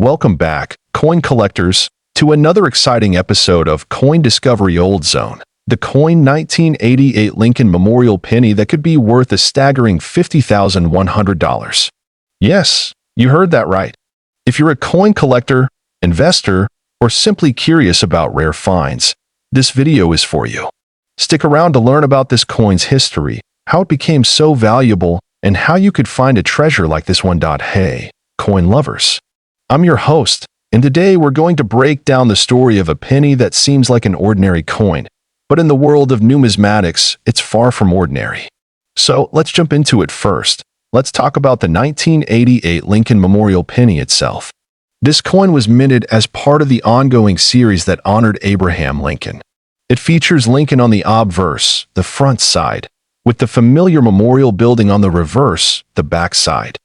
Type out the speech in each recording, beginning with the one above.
Welcome back, coin collectors, to another exciting episode of Coin Discovery Old Zone. The coin 1988 Lincoln Memorial penny that could be worth a staggering $50,100. Yes, you heard that right. If you're a coin collector, investor, or simply curious about rare finds, this video is for you. Stick around to learn about this coin's history, how it became so valuable, and how you could find a treasure like this one. Hey, coin lovers. I'm your host, and today we're going to break down the story of a penny that seems like an ordinary coin, but in the world of numismatics, it's far from ordinary. So let's jump into it first. Let's talk about the 1988 Lincoln Memorial penny itself. This coin was minted as part of the ongoing series that honored Abraham Lincoln. It features Lincoln on the obverse, the front side, with the familiar memorial building on the reverse, the back side.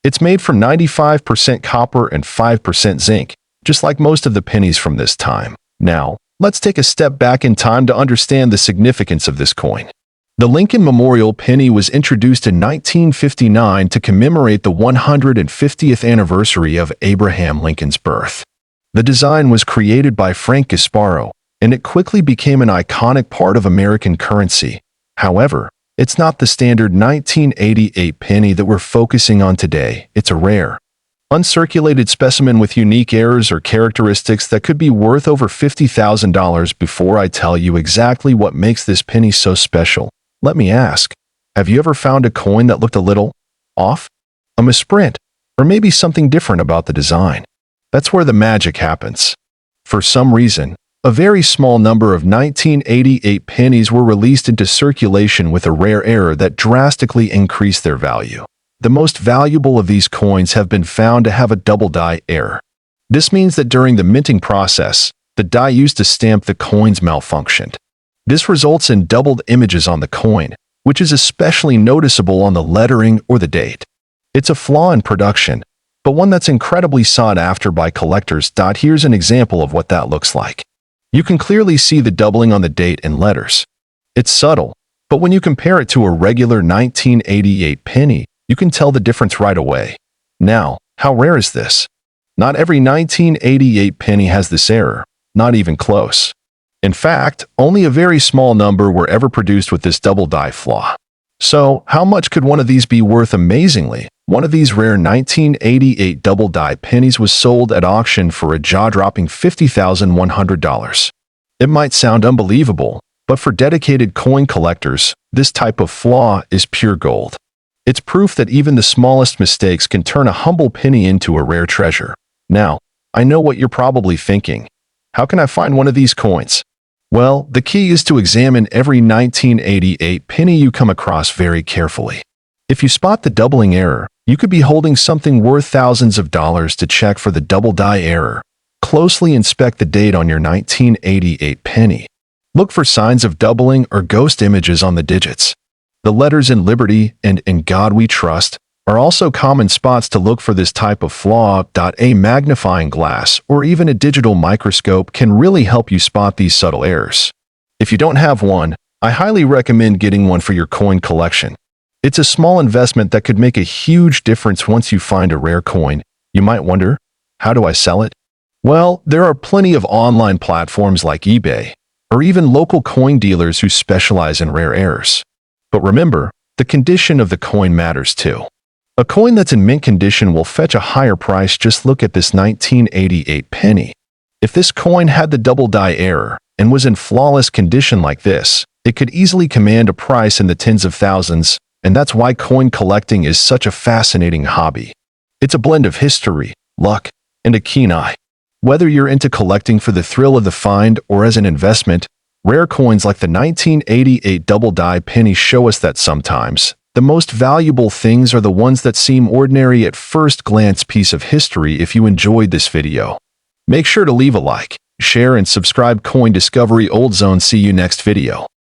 It's made from 95% copper and 5% zinc, just like most of the pennies from this time. Now, let's take a step back in time to understand the significance of this coin. The Lincoln Memorial penny was introduced in 1959 to commemorate the 150th anniversary of Abraham Lincoln's birth. The design was created by Frank Gasparo, and it quickly became an iconic part of American currency. However, it's not the standard 1988 penny that we're focusing on today. It's a rare, uncirculated specimen with unique errors or characteristics that could be worth over $50,000. Before I tell you exactly what makes this penny so special, let me ask, have you ever found a coin that looked a little off? A misprint, or maybe something different about the design? That's where the magic happens. For some reason, a very small number of 1988 pennies were released into circulation with a rare error that drastically increased their value. The most valuable of these coins have been found to have a double die error. This means that during the minting process, the die used to stamp the coins malfunctioned. This results in doubled images on the coin, which is especially noticeable on the lettering or the date. It's a flaw in production, but one that's incredibly sought after by collectors. Here's an example of what that looks like. You can clearly see the doubling on the date and letters. It's subtle, but when you compare it to a regular 1988 penny, you can tell the difference right away. Now, how rare is this? Not every 1988 penny has this error, not even close. In fact, only a very small number were ever produced with this double die flaw. So, how much could one of these be worth? Amazingly, one of these rare 1988 double die pennies was sold at auction for a jaw-dropping $50,100. It might sound unbelievable, but for dedicated coin collectors, this type of flaw is pure gold. It's proof that even the smallest mistakes can turn a humble penny into a rare treasure. Now, I know what you're probably thinking. How can I find one of these coins? Well, the key is to examine every 1988 penny you come across very carefully. If you spot the doubling error, you could be holding something worth thousands of dollars. To check for the double die error, closely inspect the date on your 1988 penny. Look for signs of doubling or ghost images on the digits. The letters in Liberty and In God We Trust are also common spots to look for this type of flaw. A magnifying glass or even a digital microscope can really help you spot these subtle errors. If you don't have one, I highly recommend getting one for your coin collection. It's a small investment that could make a huge difference. Once you find a rare coin, you might wonder, how do I sell it? Well, there are plenty of online platforms like eBay, or even local coin dealers who specialize in rare errors. But remember, the condition of the coin matters too. A coin that's in mint condition will fetch a higher price. Just look at this 1988 penny. If this coin had the double die error and was in flawless condition like this, it could easily command a price in the tens of thousands. And that's why coin collecting is such a fascinating hobby. It's a blend of history, luck, and a keen eye. Whether you're into collecting for the thrill of the find or as an investment, rare coins like the 1988 double die penny show us that sometimes the most valuable things are the ones that seem ordinary at first glance. Piece of history. If you enjoyed this video, make sure to leave a like, share, and subscribe. Coin Discovery Old Zone. See you next video.